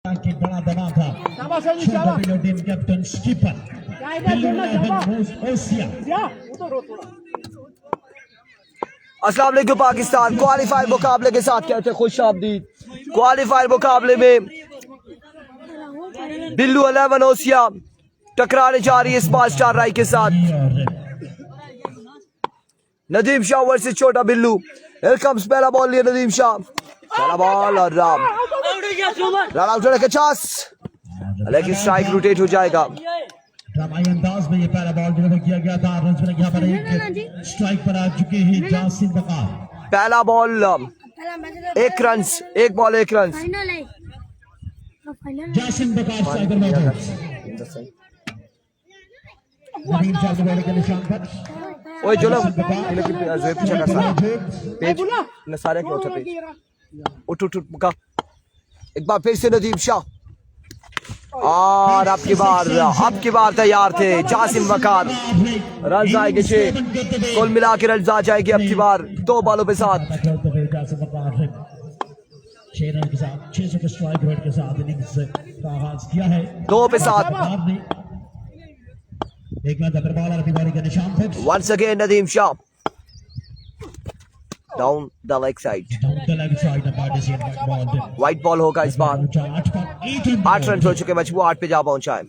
के बड़ा धमाका छोटा बिल्लो टीम कैप्टन स्कीपर अस्सलाम वालेकुम पाकिस्तान। क्वालिफायर मुकाबले के साथ कहते हैं खुश आमदीद। क्वालिफायर मुकाबले में बिल्लू 11 ओसिया टकराने जा रही है स्मार्ट स्टार राय के साथ। नदीम शाह वर्सेस छोटा बिल्लू। हियर कम्स पहला बॉल लिया नदीम शाह, पहला बॉल और रन आउट होने का चांस, लेकिन स्ट्राइक रोटेट हो जाएगा। ड्रामाई अंदाज में ये पहला बॉल डिलीवर किया गया था। रन पर यहाँ पर एक स्ट्राइक पर आ चुके हैं जासिम बकार। पहला ball 1 run, 1 ball 1 run. Jasim Bakar striker मौजूद। नदीम शाह के बॉल के निशान पर ओए जो लोग पीछे का सारा पेज न सारे के उठा पेज उठ उठ मुका। एक बार फिर से नदीम शाह और आपकी बार तैयार थे जासिम बकार। रन आएंगे 6, कुल मिला के रन आ जाएंगे अब की बार 2 बॉलों पे साथ। 6 रन के साथ 600 के स्ट्राइक रेट के साथ इनिंग्स का आगाज किया है 2 पे 7। एक बार डबल बॉल और तिवारी के निशान पर once again Nadeem Shah down the leg side. White ball होगा इस बार। 8 रन हो चुके, मजबूर 8 पे जा पहुंचा है।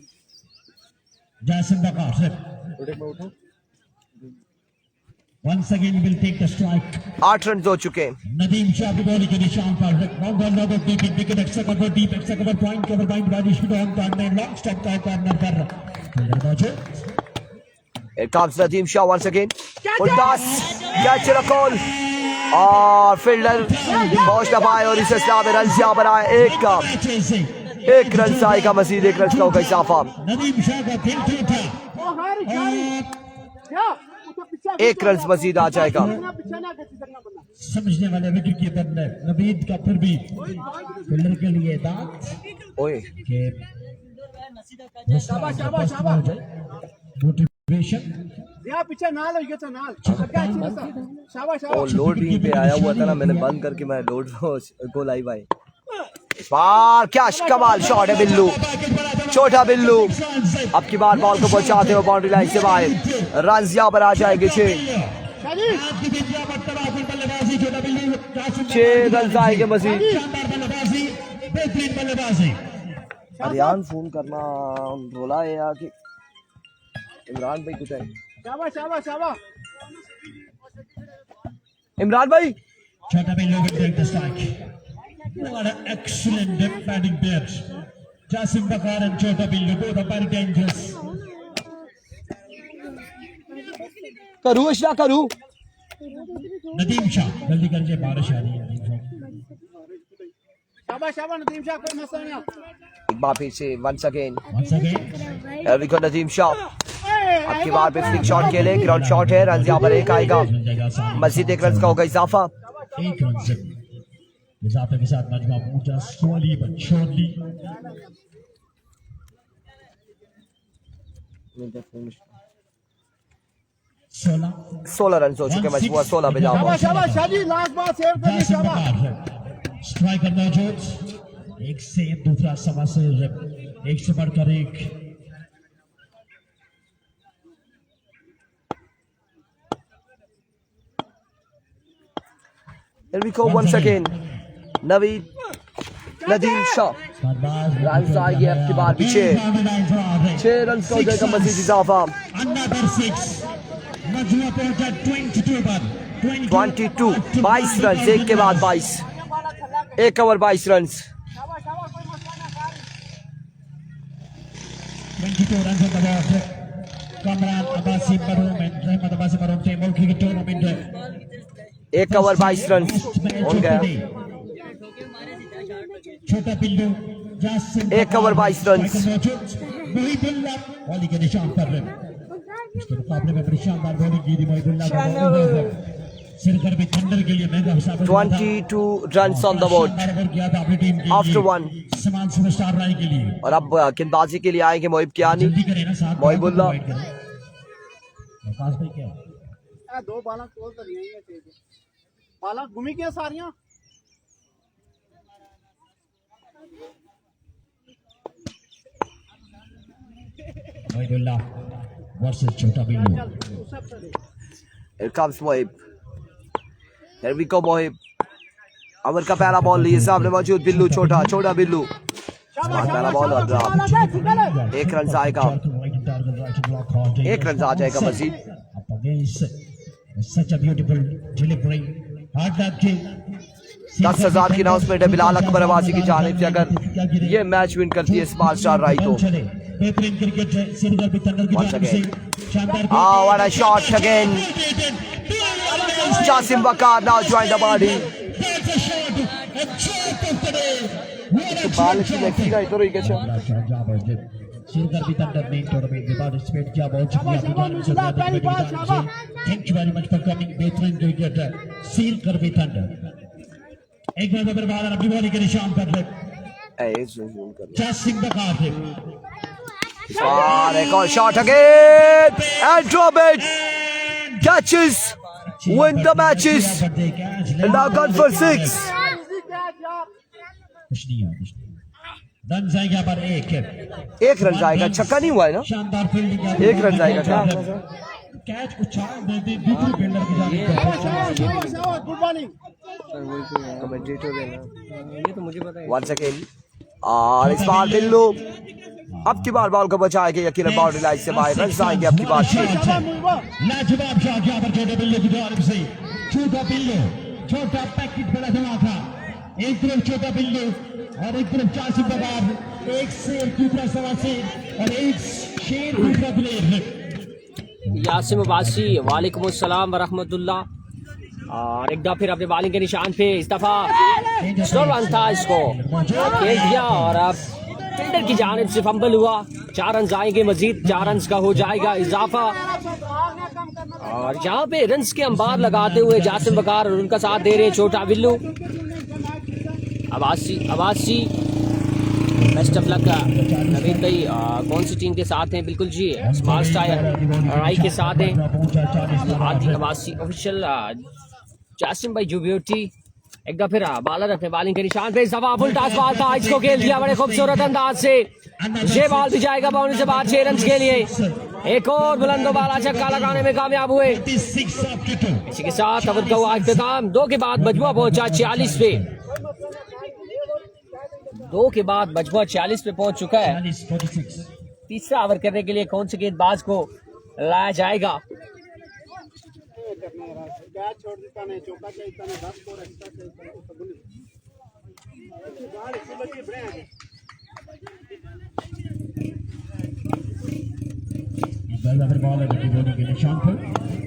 Once again will take the strike. 8 run हो चुके। नदीम शाह की बॉलिंग के निशान पर deep extra cover point cover by Rajeshwar on corner long stop का corner पर Here comes Nadeem Shah once again. Full toss, catch a call और fielder पहुंच ना पाए और इसे इस्लाम रन यहाँ पर आए। एक रन से आएगा मजीद, 1 रन का होगा इजाफा। नदीम शाह का दिल टूटा, 1 रन मजीद आ जाएगा। समझने वाले विकेट कीपर नवीद का फिर भी फील्डर के लिए दांत ओए मोटिवेशन पीछे नाल हो तो नाल शाबाश और लोड रिंग पे आया हुआ था ना, मैंने बंद करके मैं लोड को लाइव आए। बार क्या कमाल शॉट है बिल्लू, छोटा बिल्लू अब की बार बॉल को पहुंचाते हुए बाउंड्री लाइन से बाहर। रन यहाँ पर आ जाएंगे 6 रन आएंगे मजीद। अरियान फोन करना बोला है यार कि इमरान भाई कुछ है। शाबाश शाबाश शाबाश इमरान भाई छोटा Billu will take the strike. What an excellent batting pair. Jasim Bakar and Chota Billu both are very dangerous. करूँ इशरा करूँ। नदीम शाह जल्दी करिए, बारिश आ रही है। शाबाश शाबाश नदीम शाह, कोई मसला नहीं। एक बार फिर से once again Once again Nadeem Shah अब की बार पे फ्लिक शॉट खेले, ग्राउंड शॉट है। रन यहाँ पर 1 आएगा, मजीद 1 रन का होगा इजाफा। 1 रन से इजाफे के साथ मजमा पहुंचा सोली पर छोड़ली। 16 रन हो चुके, मजबूर 16 पे जा शाबाश शाबाश शादी लास्ट बार सेव कर दी। शाबाश स्ट्राइकर मौजूद, एक से दूसरा सवा से एक से बढ़कर एक। Here we go once again. Nadeem Shah run आएंगे अब की बार भी 6 रन का हो जाएगा मजीद इजाफा। 22 रन, एक के बाद 22, 1 over 22 run. 22 runs on the board. Kamran Abbasi Maroon and Rahmat Abbasi Maroon Table Cricket Tournament. 1 over 22 run हो गया। छोटा Billu 1 over 22 run. Mohibullah bowling के निशान पर इसके मुकाबले में बड़ी शानदार बॉलिंग की थी मोहिबुल्लाह। सिरकर भी थंडर के लिए महंगा हिसाब 22 रन ऑन द बोर्ड किया था अपनी टीम के आफ्टर 1। समान सुपरस्टार राय के लिए। और अब गेंदबाजी के लिए आएंगे मोहिब कियानी, मोहिबुल्लाह। आकाश भाई क्या 2 बाला कोल तो नहीं है, बाला घूमी क्या सारियां। मोहिबुल्लाह वर्सेस छोटा Billu. Here comes Mohib. Here we go Mohib. अमर का पहला बॉल लिए सामने मौजूद बिल्लू, छोटा बिल्लू. पहला बॉल और एक रन आएगा. एक रन आ जाएगा मजीद. Such a beautiful delivery. Hard luck to 10,000 की अनाउंसमेंट है बिलाल अकबर अवासी की जानिब से. अगर ये मैच विन करती है स्मार्ट स्टार राई तो बेहतरीन क्रिकेट है श्रीनगर भी थंडर की जानिब से. शानदार what a shot again. Jasim Bakar now joined the body. बाल की लेफ्टी का इधर ही कैसे श्रीनगर भी थंडर ने टूर्नामेंट में पार्टिसिपेट किया. बहुत शुक्रिया आपकी जानिब से. Thank you very much for coming. बेहतरीन क्रिकेटर श्रीनगर भी थंडर. एक बार फिर बाल अपनी बॉलिंग के निशान पर ले जासिम बकार थे. एक और shot again and drop it. Catches win the matches and now gone for 6. कुछ नहीं है. रन जाएगा पर एक रन जाएगा. छक्का नहीं हुआ है ना. शानदार फील्डिंग. एक रन जाएगा क्या कैच उछाल दे दी दूसरे फील्डर की जानिब. Good morning. Once again और इस बार बिल्लू अब की बार बॉल को बचाएंगे. यकीनन बाउंड्री लाइन से बाहर रन आएंगे. अब की बार लाजवाब शॉट यहाँ पर छोटे बिल्लू की जानिब से. छोटा पैकेट बड़ा धमा था. एक तरफ छोटा बिल्लू और एक तरफ जासिम बकार. एक शेर दूसरा सवा शेर और एक शेर दूसरा प्लेयर. यासिम अब्बासी वालेकुम अस्सलाम व रहमतुल्लाह. और एक दफा फिर अपने बॉलिंग के निशान पे इस दफा स्लो रन था, इसको खेल दिया और अब फील्डर की जानिब से फंबल हुआ. 4 रन आएंगे मजीद. 4 रन का हो जाएगा इजाफा. और यहाँ पे रन्स के अंबार लगाते हुए जासिम बकार और उनका साथ दे रहे हैं छोटा Billu. Abbasi best of luck. Naveed भाई कौन सी टीम के साथ हैं? बिल्कुल जी स्मार्ट स्टार राई के साथ हैं. आदि अब्बासी ऑफिशियल जासिम भाई जुबियोटी. एक दफा फिर बालर अपने बॉलिंग के निशान पे. इस दफा फुल टॉस बॉल था, इसको खेल दिया बड़े खूबसूरत अंदाज से. ये बॉल भी जाएगा बाउंड्री से बाहर 6 रन के लिए. एक और बुलंदो बाला छक्का लगाने में कामयाब हुए. इसी के साथ ओवर का हुआ इख्तिताम. 2 के बाद मजमुआ पहुंचा 46 पे. 2 के बाद मजमुआ 46 पे पहुंच चुका है. तीसरा ओवर करने के लिए कौन से गेंदबाज को लाया जाएगा? कैच छोड़ देता नहीं. चौका चाहिए नहीं. 10 स्कोर एक्स्ट्रा चाहिए.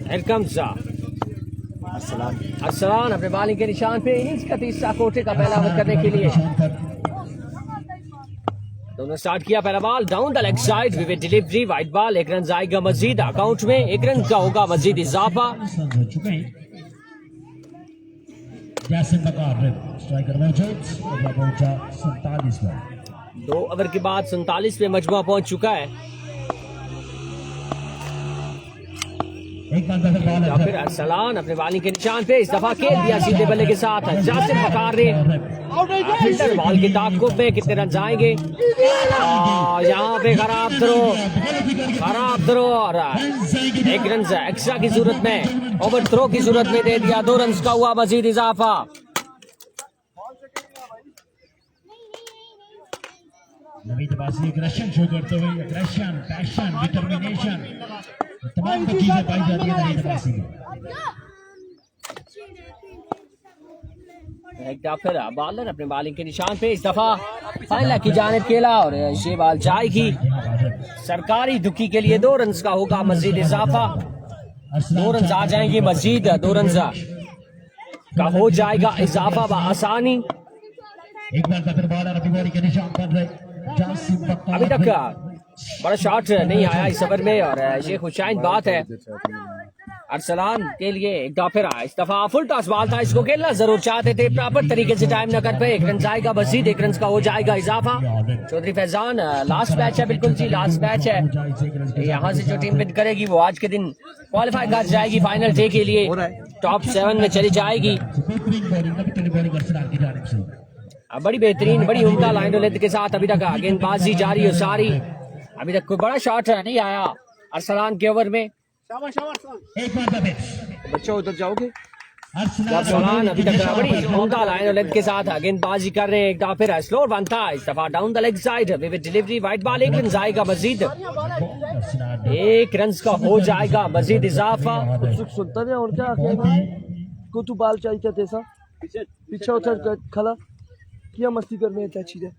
Here comes अरसलान अपने बॉलिंग के निशान पे. इनिंग्स का तीसरा कोटे का पहला ओवर करने के लिए दोनों स्टार्ट किया. पहला ball down the leg side with delivery wide ball. 1 run आएगा मजीद अकाउंट में. 1 रन का होगा मजीद इजाफा. जासिम बकार स्ट्राइकर मौजूद. 47 पर 2 ओवर के बाद 47 पे मजमुआ पहुंच चुका है. एक बार या फिर अरसलान अपने बॉलिंग के निशान पे. इस दफा खेल दिया सीधे बल्ले के साथ जासिम बकार ने. फील्डर बॉल के ताक़ुब में कितने रन आएंगे. और यहाँ पे खराब थ्रो और 1 रन एक्स्ट्रा की सूरत में ओवर थ्रो की सूरत में दे दिया. 2 रन का हुआ मजीद इजाफा. नवीद अब्बासी एग्रेशन शो करते हुए. एग्रेशन, पैशन, डिटर्मिनेशन तमाम चीजें पाई जाती है नवीद अब्बासी में. एक दफा फिर बॉलर अपने बॉलिंग के निशान पे. इस दफा फाइनल की जानिब खेला और ये बॉल जाएगी सरकारी दुखी के लिए. 2 रन का होगा मजीद इजाफा. 2 रन आ जाएंगे मजीद. 2 रन का हो जाएगा इजाफा आसानी. एक बार फिर बॉलर अपनी बॉलिंग के निशान पर. अभी तक बड़ा शॉट नहीं आया इस ओवर में और ये खुशाइन बात है अरसलान के लिए. एक दफा फिर इस दफा फुल टॉस बॉल था, इसको खेलना जरूर चाहते थे. प्रॉपर तरीके से टाइम न कर पाए. 1 रन आएगा मजीद. 1 रन का हो जाएगा इजाफा. चौधरी फैजान लास्ट मैच है. बिल्कुल जी लास्ट मैच है. यहाँ से जो टीम विन करेगी वो आज के दिन क्वालिफाई कर जाएगी फाइनल डे के लिए. टॉप 7 में चली जाएगी. बड़ी बेहतरीन बड़ी उम्दा लाइन लेंथ के साथ अभी तक गेंदबाजी जारी है सारी. अभी तक कोई बड़ा शॉट नहीं आया अरसलान के ओवर में। शाबाश शाबाश सन। एक बार दबे बच्चा उधर जाओगे। अरसलान अभी तक बड़ी उम्दा लाइन और लेंथ के साथ गेंदबाजी कर रहे हैं। एक दफा फिर स्लोर बनता है, इस दफा down the leg side with delivery wide ball. एक रन जाएगा मजीद, एक रन का हो जाएगा मजीद इजाफा। सुख सुनता है और क्या को तू बाल चाहिए तेसा पीछे उतर खला किया मस्ती करने है अच्छी है।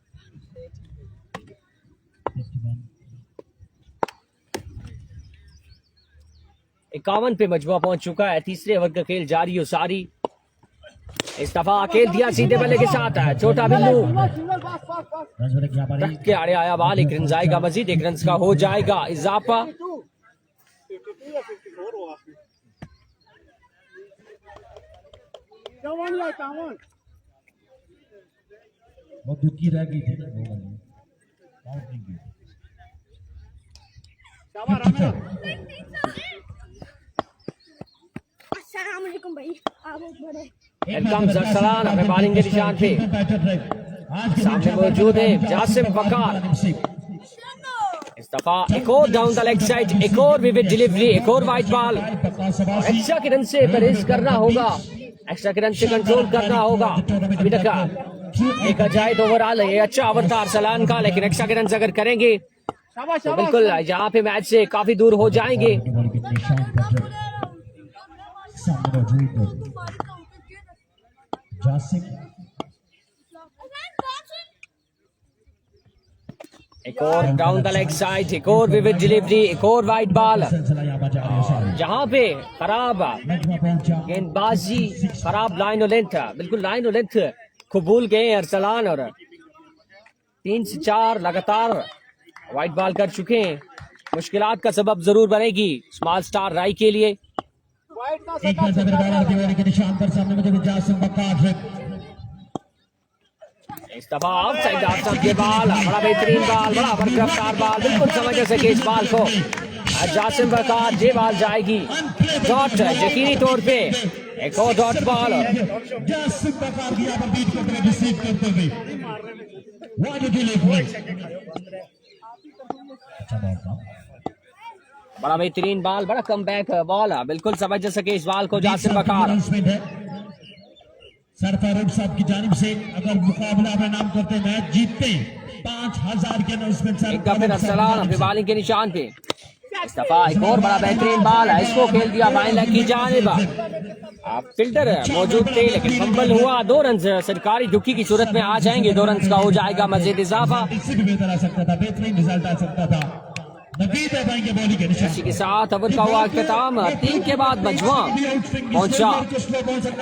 51 पे मजबूआ पहुंच चुका है। तीसरे ओवर का खेल जारी हो सारी। इस दफा खेल दिया सीधे बल्ले के साथ है छोटा बिल्लू। सिंगल पास पास पास। रख के आड़े आया बाल, एक रन जाएगा मजीद, एक रन का हो जाएगा इजाफा। 52 या 54 हुआ। 51 या 51। वो दुखी रह गई थी ना वो वाली आउट नहीं की। शाबाश रामेश। अस्सलाम वालेकुम भाई, आप बहुत बड़े। अरसलान अपने बॉलिंग के निशान पे सामने मौजूद है जासिम वकार। इस दफा एक और डाउन द लेग साइड, एक और विविड डिलीवरी, एक और वाइड बॉल। एक्स्ट्रा के रन से परहेज करना होगा, एक्स्ट्रा के रन से कंट्रोल करना होगा। अभी तक एक जाए तो ओवरऑल ये अच्छा ओवर था अरसलान का, लेकिन एक्स्ट्रा के रन अगर करेंगे शाबाश तो शाबाश। बिल्कुल यहाँ पे मैच से काफी दूर हो जाएंगे। एक और डाउन द लेग साइड, एक और विविड डिलीवरी, एक और वाइड बॉल। जहाँ पे खराब गेंदबाजी, खराब लाइन और लेंथ, बिल्कुल लाइन और लेंथ कबूल गए अरसलान और 3 से 4 लगातार वाइड बॉल कर चुके हैं। मुश्किलात का सबब जरूर बनेगी स्मॉल स्टार राय के लिए। वाइड का एक बार जबर बॉलर की ओर के निशान पर सामने मुझे जासिम वकार। इस दफा आउटसाइड आउटसाइड के बॉल, बड़ा बेहतरीन बॉल, बड़ा बरकरार बॉल, बिल्कुल समझ सके इस बॉल को जासिम वकार। ये बॉल जाएगी डॉट यकीनी तौर पे, एक और डॉट बॉल। जासिम वकार की यहाँ पर बीट करते हुए रिसीव करते हुए वाइड डिलीवरी। अच्छा बॉल था, बड़ा बेहतरीन बॉल, बड़ा कमबैक बॉल, बिल्कुल समझ सके इस बॉल को जासिम वकार। सरफराज साहब की जानिब से अगर मुकाबला में नाम करते मैच जीतते 5000 के अनाउंसमेंट एक दफा फिर अरसलान अपनी बॉलिंग के निशान पे। इस दफा एक और बड़ा बेहतरीन बॉल है, इसको खेल दिया बाएं लेग की जानिब। फिल्टर मौजूद थे लेकिन फंबल हुआ। 2 रन सरकारी दुखी की सूरत में आ जाएंगे, 2 रन का हो जाएगा मजीद इजाफा। इससे भी बेहतर आ सकता था, बेहतरीन रिजल्ट आ सकता था। नवीद है भाई के बॉलिंग के निशान इसी के साथ ओवर का हुआ इख्तिताम। 3 के बाद मजमुआ पहुंचा।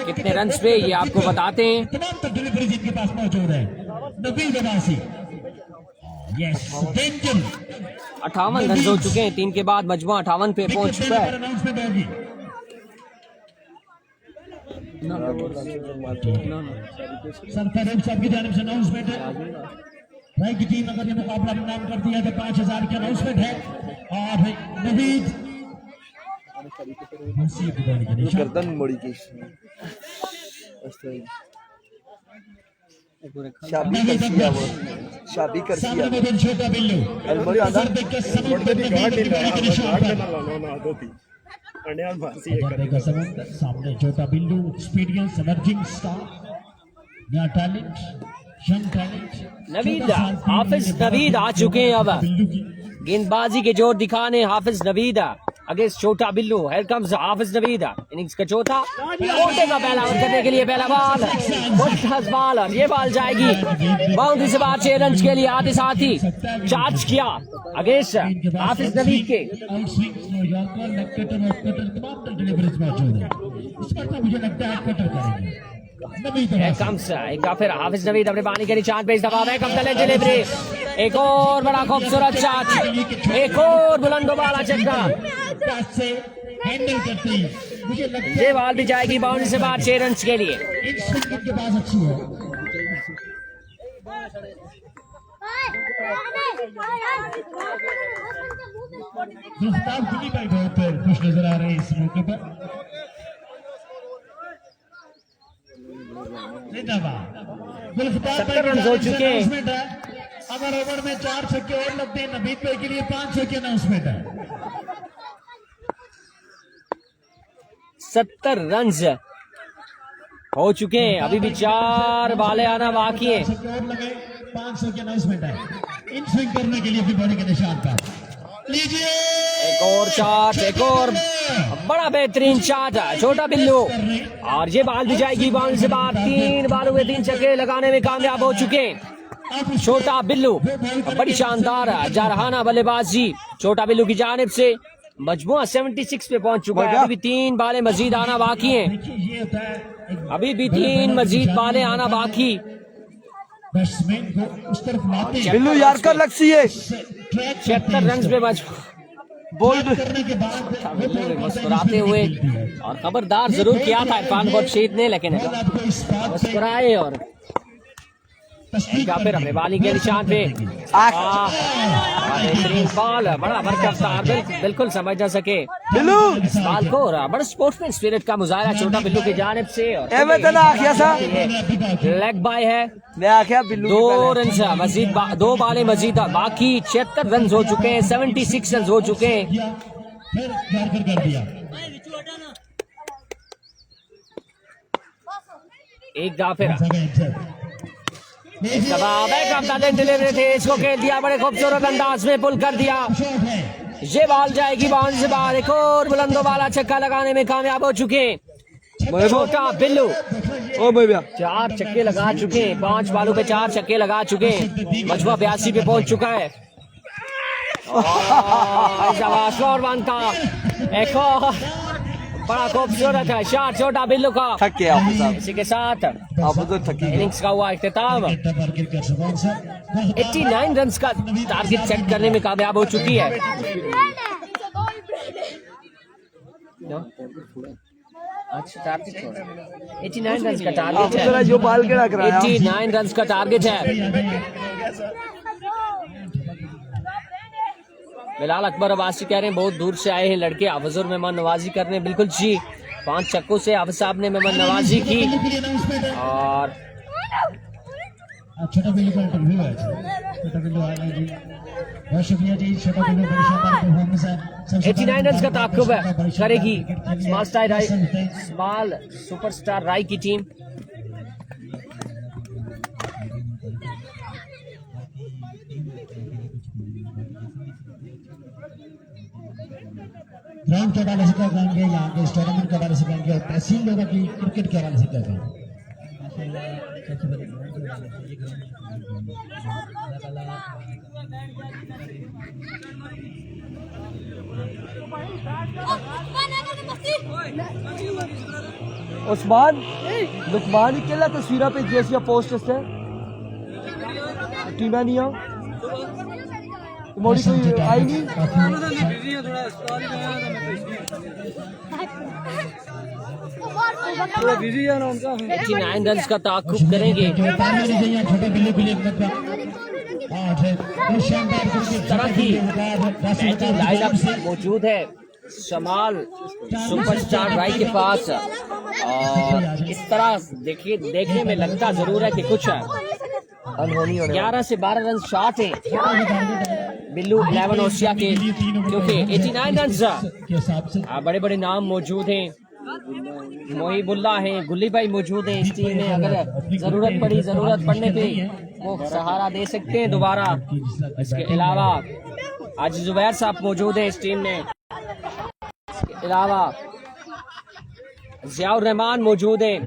कितने रन पे ये आपको बताते हैं। तमाम तक डिलीवरी जिनके पास मौजूद है। Naveed Abbasi, yes danger 58 run हो चुके हैं। 3 के बाद मजमुआ 58 पे पहुंच चुका है। अनाउंसमेंट होगी। सरफराज साहब की जानिब से अनाउंसमेंट है। भाई की टीम अगर ये मुकाबला में नाम करती है तो 5000 की अनाउंसमेंट है। और नवीद गर्दन मोड़ी की शादी कर दिया वो, शादी कर दिया। सामने में छोटा बिल्लू बड़ी आधा देख के समुद्र में नवीद के निशान पर। का समुद्र सामने छोटा बिल्लू, एक्सपीरियंस एमर्जिंग स्टार, नया टैलेंट, यंग टैलेंट नवीद, हाफिज नवीद आ चुके हैं। अब गेंदबाजी के जोर दिखाने हाफिज नवीद अगेंस्ट छोटा Billu. Here comes Hafiz Naveed, innings का चौथा कोटे का पहला ओवर करने के लिए पहला बॉल, फर्स्ट बॉल, और ये बॉल जाएगी बाउंड्री से बाहर। 6 रन के लिए आते साथ ही चार्ज किया अगेंस्ट हाफिज नवीद के। मुझे लगता है कटर करेंगे एक फिर हाफिज नवीद अपने पानी के निशान पे। इस दफा डिलीवरी, एक और बड़ा खूबसूरत शॉट, एक और बुलंद वाला छक्का। हैंडल करती मुझे लगता है ये बॉल भी जाएगी बाउंड्री से बाहर 6 रन के लिए। के पास अच्छी है। गुफ्ताब खुली भाई बहुत खुश नजर आ रहे हैं इस मौके पर। जिंदाबाद। 70 रन हो चुके हैं। अगर ओवर में 4 छक्के और लगते हैं नबीद भाई के लिए 500 की अनाउंसमेंट है। 70 रन हो चुके हैं, अभी भी 4 बाले आना बाकी है। 500 की अनाउंसमेंट है इन स्विंग करने के लिए अपनी बॉडी के निशान पर। लीजिए एक और शॉट, एक और बड़ा बेहतरीन शॉट, छोटा बिल्लू, और ये बाल भी जाएगी बाउंड्री से बाहर। 3 बालों में 3 छक्के लगाने में कामयाब हो चुके हैं छोटा बिल्लू। बड़ी शानदार जारहाना बल्लेबाजी छोटा बिल्लू की जानिब से। मजमुआ 76 पे पहुंच चुका है। अभी भी 3 बालें मजीद आना बाकी हैं, अभी भी 3 मजीद बालें आना बाकी। बैट्समैन को उस तरफ लाते हैं। बिल्लू यार कर लक्ष्य है 76 रन पे बोल्ड करने के बाद मुस्कुराते हुए, और खबरदार जरूर किया था इरफान बख्शीद ने, लेकिन आपको इस बात मुस्कुराए और फिर अपने बाली के निशान पे बेहतरीन बॉल, बड़ा बरकफ्तार, बिल्कुल समझ ना सके बिल्लू इस बॉल को। बड़ा स्पोर्ट्समैन स्पिरिट का मुजाहरा छोटा बिल्लू की जानिब से। लेग बाय है। मैं आख्या बिल्लू 2 रन मजीद 2 बालें मजीद बाकी। 76 रन हो चुके हैं, 76 रन हो चुके हैं। फिर कर दिया। एक दाफिर डिलीवरी थे, इसको खेल दिया बड़े खूबसूरत अंदाज में, पुल कर दिया। ये बॉल जाएगी बाउंड्री से बाहर। एक और बुलंदो वाला छक्का लगाने में कामयाब हो चुके हैं छोटा बिल्लू। 4 छक्के लगा चुके हैं, 5 बालों पे 4 छक्के लगा चुके हैं। मजमुआ 82 पे पहुंच चुका है। और बनता एक और बड़ा खूबसूरत है शॉट छोटा बिल्लू का। थक गया इसी के साथ आप तो थकी इनिंग्स का हुआ इख्तिताम। 89 रन का टारगेट सेट करने में कामयाब हो चुकी है। अच्छा टारगेट 89 रन का टारगेट है। जो बाल के रख रहा है 89 रन का टारगेट है। बिलाल अकबर अब्बासी कह रहे हैं बहुत दूर से आए हैं लड़के, हाफिजुर मेहमान नवाजी करने। बिल्कुल जी, 5 छक्कों से हाफिज साहब ने मेहमान नवाजी की। और छोटा बिल्लू का इंटरव्यू है। छोटा बिल्लू आया जी, बहुत शुक्रिया जी। छोटा बिल्लू बड़ी शानदार परफॉर्मेंस है। 89 रन का ताक़ुब करेगी स्मॉल सुपरस्टार राय की टीम। ग्राउंड के हवाले से क्या कहेंगे, यहाँ के टूर्नामेंट के हवाले से कहेंगे, और तहसील लोगों की क्रिकेट के हवाले से क्या कहेंगे? उस्मान लुकमान केला तस्वीर पे जैसी पोस्ट से टीम नहीं आ मोड़ी कोई आई नहीं। 89 रन का ताक़ुब करेंगे। छोटे बिल्लू के लिए तरह की बैटिंग लाइनअप मौजूद है शमाल सुपरस्टार राय के पास, और इस तरह देखने में लगता जरूर है कि कुछ अनहोनी होने 11 से 12 रन शॉट है बिल्लू 11 ओशिया के, क्योंकि 89 रन बड़े बड़े नाम मौजूद हैं। मोहिबुल्ला हैं, गुल्ली भाई मौजूद हैं इस टीम में। अगर जरूरत पड़ने पे वो सहारा दे सकते हैं दोबारा। इसके अलावा आज जुबैर साहब मौजूद हैं इस टीम में। इसके अलावा जियाउर रहमान मौजूद हैं।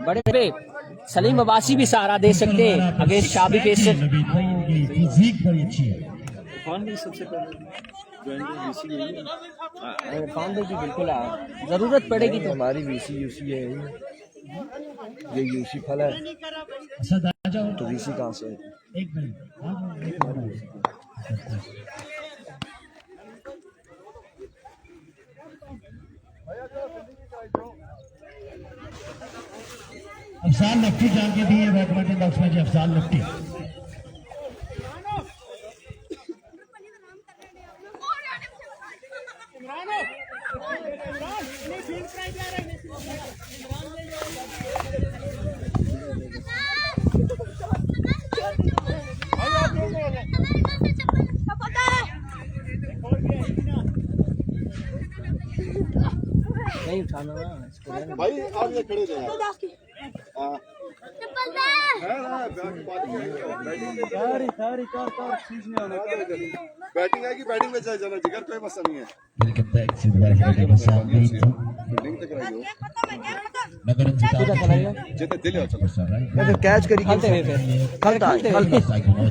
बड़े बड़े सलीम अब्बासी भी सहारा दे सकते हैं अगेंस्ट शाबी पेसर। बिल्कुल जरूरत पड़ेगी तो हमारी वीसी यूसी है, ये यूसी फल है तो वीसी कहाँ से? एक मिनट अफजाल लफ्टी जान के दिए बैडमिंटन बॉक्स में जी। अफजाल लफ्टी नहीं उठाना ना इसको। भाई आप ये खड़े थे यार। हाँ। बैटिंग आएगी, बैटिंग में चले जाना जिगर, कोई मसला नहीं है। Welcome back to the Welcome to Sound Beat. Fielding तक रही हो नगर जितने दिल है चलो। फिर कैच करी खेलते हुए फिर खलता है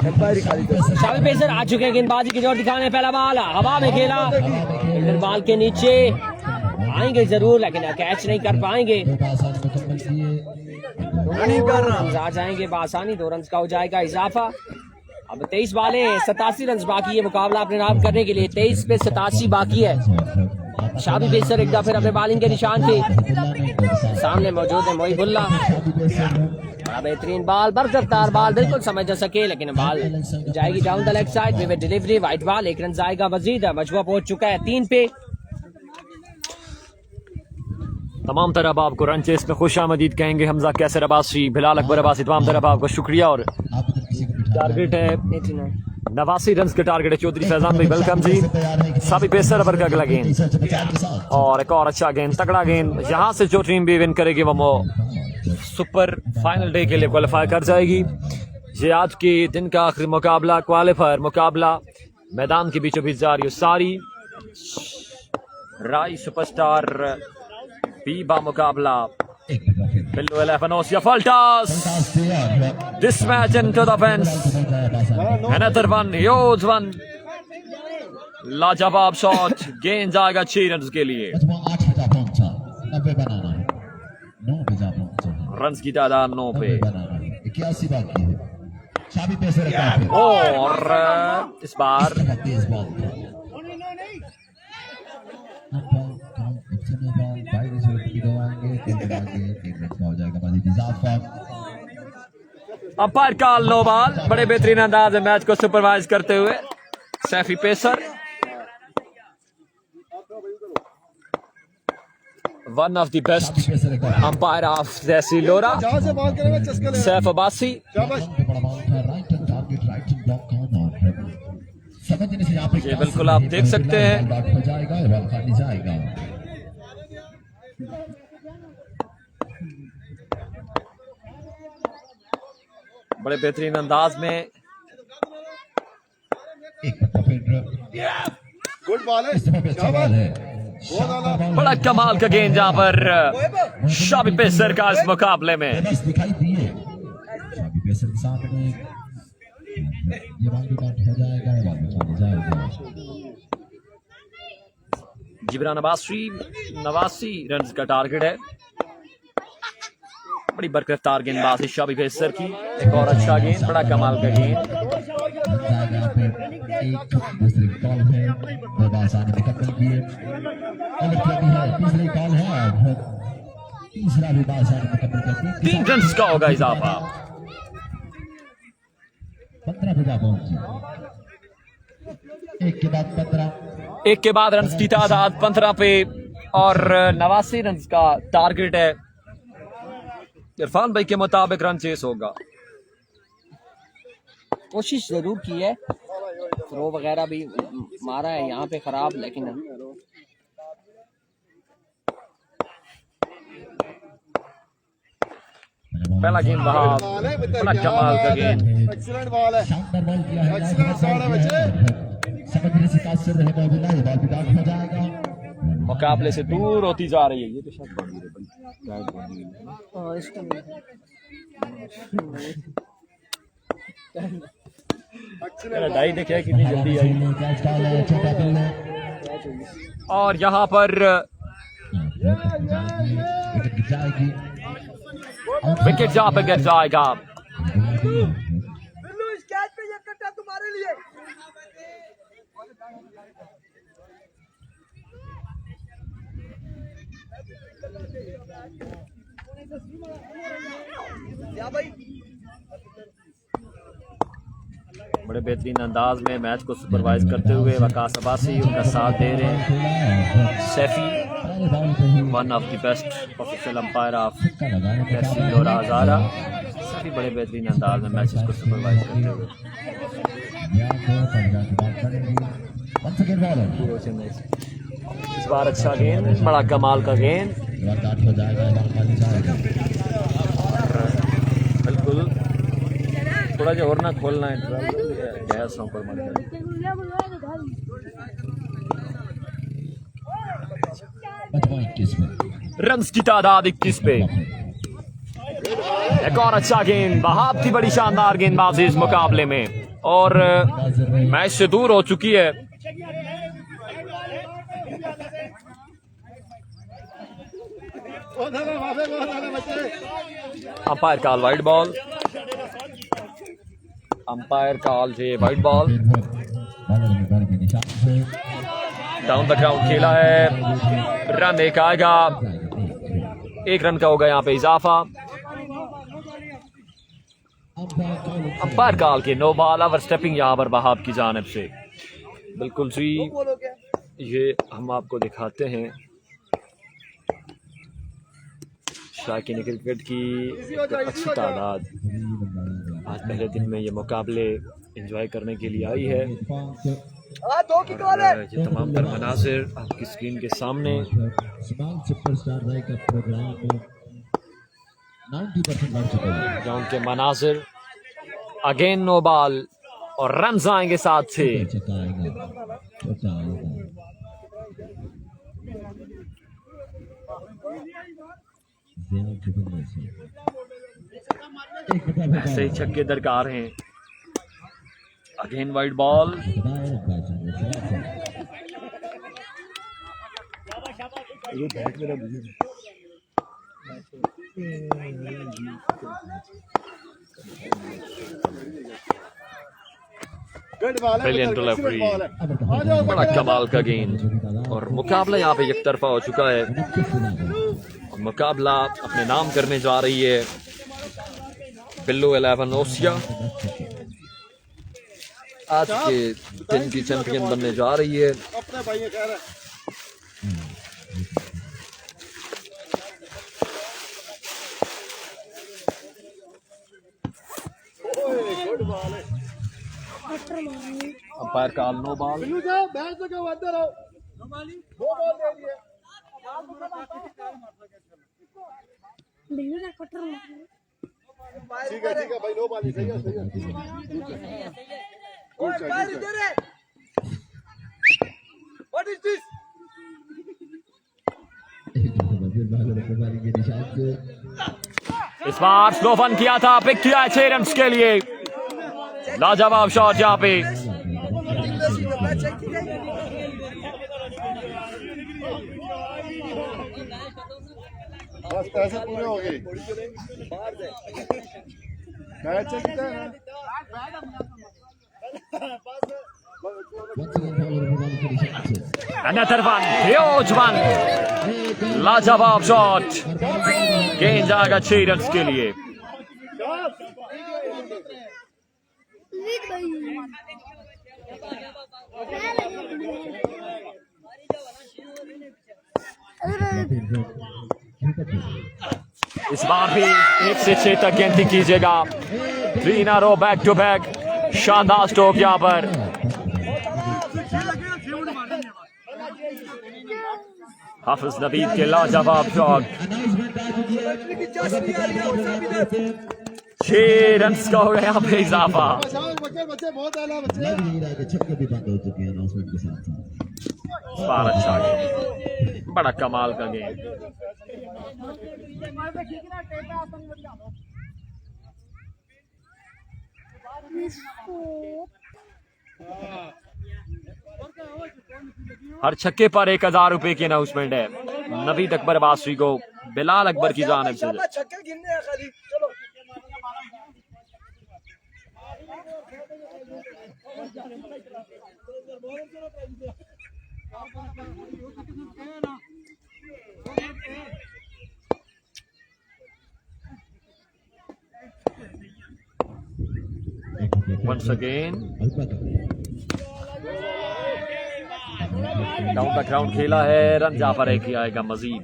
एम्पायर खाली शाबी पेसर आ चुके हैं गेंदबाजी की जोर दिखाने। पहला बॉल हवा में खेला, फिर बॉल के नीचे आएंगे जरूर लेकिन कैच नहीं कर पाएंगे। आ जाएंगे बआसानी, 2 रन का हो जाएगा इजाफा। अब 23 बॉलें 87 रन बाकी है मुकाबला अपने नाम करने के लिए। 23 पे 87 बाकी है। शाबी पेसर एक दफा फिर अपने बॉलिंग के निशान पे सामने मौजूद है मोहिबुल्ला। बड़ा बेहतरीन बॉल, बरकरार बॉल, बिल्कुल समझ न सके लेकिन बॉल जाएगी डाउन द लेग साइड में डिलीवरी, वाइट बॉल, 1 रन जाएगा मजीद। मजबूर पहुंच चुका है 3 पे। तमाम तरह आपको रन चेस में खुश आमदीद कहेंगे। हमजा कैसर अब्बासी, बिलाल अकबर अब्बासी, तमाम तरह आपको शुक्रिया। और टारगेट है 89 रन का टारगेट है। चौधरी फैजान भाई वेलकम जी। साबी पेसर अबर का अगला गेंद और एक और अच्छा गेंद, तगड़ा गेंद। यहाँ से जो टीम भी विन करेगी वो सुपर फाइनल डे के लिए क्वालिफाई कर जाएगी। ये आज के दिन का आखिरी मुकाबला, क्वालिफायर मुकाबला मैदान के बीचों बीच जा रही है। सारी राय सुपरस्टार बीबा मुकाबला Below 11 Ossia Faltas. This match into the fence. Another one, huge one. लाजवाब शॉट, गेंद जाएगा 6 रन के लिए। रन की तादाद 9 पे। और इस बार अंपायर का नो बॉल। बड़े बेहतरीन अंदाज है मैच को सुपरवाइज करते हुए सैफी पेसर। One of the best umpire of जैसी लोरा सैफ अब्बासी। ये बिल्कुल आप देख सकते हैं। बड़े बेहतरीन अंदाज में गुड बॉल है, शाबाश, बड़ा कमाल का गेंद जहां पर शाबी पेसर का इस मुकाबले में। दिखाई दिए शाबी पेसर के सामने ये बॉल भी काट हो जाएगा, ये बॉल भी चला जाएगा। जिब्रान अब्बासी 89 रन का टारगेट है। बड़ी बरकरार गेंदबाजी शाबी पेसर की। एक और अच्छा गेंद, बड़ा कमाल का गेंद। एक दूसरी कॉल है, आसानी में कटल किए। तीसरी कॉल है, तीसरा भी आसानी में कटल करके 3 रन का होगा इजाफा। 15 पे जा पहुंचे। एक के बाद 15, एक के बाद रन की तादाद 15 पे और 89 रन का टारगेट है। इरफान भाई के मुताबिक रन चेस होगा। कोशिश जरूर की है, थ्रो वगैरह भी मारा है यहाँ पे खराब, लेकिन पहला गेंद वहां बड़ा कमाल का गेंद। एक्सीलेंट बॉल है, शानदार बॉल किया है। एक्सीलेंट बॉल है बच्चे। समझने से कासिर रहे मौजूद है, बॉल भी डाउन हो जाएगा। मुकाबले से दूर होती जा रही है। ये तो शायद ढाई देखिए कितनी जल्दी आई। कैच कॉल है, छोटा बिल्लो। और यहाँ पर विकेट गिर जाएगी। विकेट जहाँ पे गिर जाएगा। बड़े बेहतरीन अंदाज में मैच को सुपरवाइज करते हुए वकास अब्बासी उनका साथ दे रहे हैं। Saifi one of the best official umpire of Lora Hazara, सभी बड़े बेहतरीन अंदाज में मैचेस को सुपरवाइज करते हुए। यहाँ पे पंजाब की बात करेंगे once again bowler इस बार अच्छा गेंद, बड़ा कमाल का गेंद, वाकआउट हो जाएगा बाकी जाएगा बिल्कुल। थोड़ा जो और ना खोलना है गैस पर मत कर। रन्स की तादाद 21 पे। एक और अच्छा गेंद, बहुत ही बड़ी शानदार गेंदबाजी इस मुकाबले में, और मैच से दूर हो चुकी है। Umpire call wide ball, umpire call से wide ball. Down the ground खेला है, रन एक आएगा, 1 रन का होगा यहाँ पे इजाफा। अंपायर कॉल के नो बॉल, ओवर स्टेपिंग यहाँ पर वहाब की जानिब से। बिल्कुल जी, ये हम आपको दिखाते हैं शायकीन क्रिकेट की एक अच्छी तादाद आज पहले दिन में ये मुकाबले एंजॉय करने के लिए आई है। और ये तमाम तर मनाजिर आपकी स्क्रीन के सामने। सुपरस्टार राय का प्रोग्राम 90% लड़ चुका है। ग्राउंड के मनाजिर, अगेन नो बॉल, और रन आएंगे साथ से। ऐसे ही छक्के दरकार हैं। Again wide ball, brilliant delivery, बड़ा कमाल का गेंद, और मुकाबला यहाँ पे एक तरफा हो चुका है। मुकाबला अपने नाम करने जा रही है बिल्लो 11 ओसिया, आज के दिन की चैंपियन बनने जा रही है। अपने भाई कह रहे अंपायर कॉल नो बॉल। बैठ तो क्यों अंदर आओ, 2 बॉल दे दिए। ठीक है भाई, 2 बॉल ही सही है, सही है। What is this? इस बार स्लो फन किया था, पिक किया 6 रन के लिए। लाजवाब शॉट यहाँ पे। बस पैसे पूरे हो गए। मैच जीता है ना। Another one, huge one, लाजवाब शॉट, गेंद जाएगा 6 रन के लिए। इस बार भी 1 से 6 तक गेंद कीजिएगा। 3 in a row, back to back, शानदार स्ट्रोक यहाँ पर। हाफिज नबीद के लाजवाब शॉट, 6 रन का हो गया यहाँ पे इजाफा। बच्चे बहुत आला बच्चे। छक्के भी बंद हो चुके हैं अनाउंसमेंट के साथ। बार अच्छा गेंद, बड़ा कमाल का गेंद। हर छक्के पर 1000 रुपए की अनाउंसमेंट है नवीद अकबर बासरी को बिलाल अकबर की जानिब से। Once again, down the ground खेला है, रन जाफर है कि आएगा मजीद।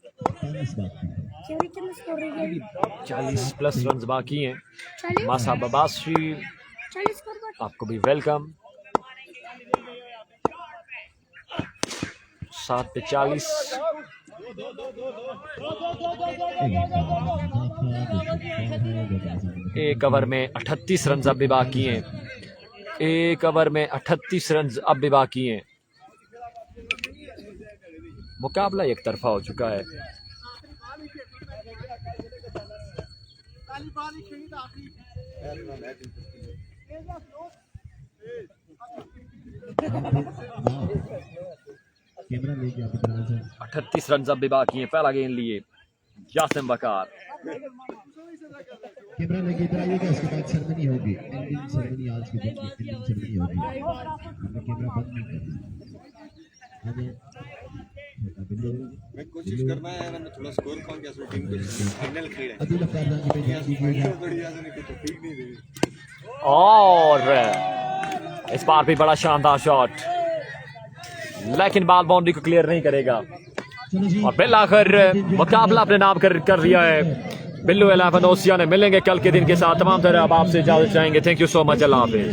45 बाकी है। चलिए कितना स्कोर है ये? 40+ रन बाकी हैं। 40 मासाब अब्बासी 40 स्कोर पर आपको भी वेलकम। 7 पे 40। एक ओवर में 38 रन अब भी बाकी हैं। एक ओवर में 38 रन अब भी बाकी हैं। मुकाबला एक तरफा हो चुका है। कैमरा लेके आप इधर आ जाए। 38 रन अब भी बाकी हैं। पहला गेंद लिए यासिम बकार। कैमरा लेके इधर आइएगा, उसके बाद सेरेमनी होगी, एंडिंग सेरेमनी आज की दिन की एंडिंग सेरेमनी होगी। हमने कैमरा बंद नहीं करना। आगे मैं कोशिश करना है मैंने थोड़ा स्कोर कम किया सो टीम को फाइनल खेला अब्दुल अफ्तार जान की भेजा दीजिएगा। बढ़िया से नहीं तो ठीक नहीं रही। और इस बार भी बड़ा शानदार शॉट, लेकिन बाल बाउंड्री को क्लियर नहीं करेगा। चलो जी, और बिल आखिर मुकाबला अपने नाम कर लिया है बिल्लू 11 ओसिया ने। मिलेंगे कल के दिन के साथ। तमाम तरह आप आपसे इजाजत चाहेंगे। Thank you so much. Allah Hafiz.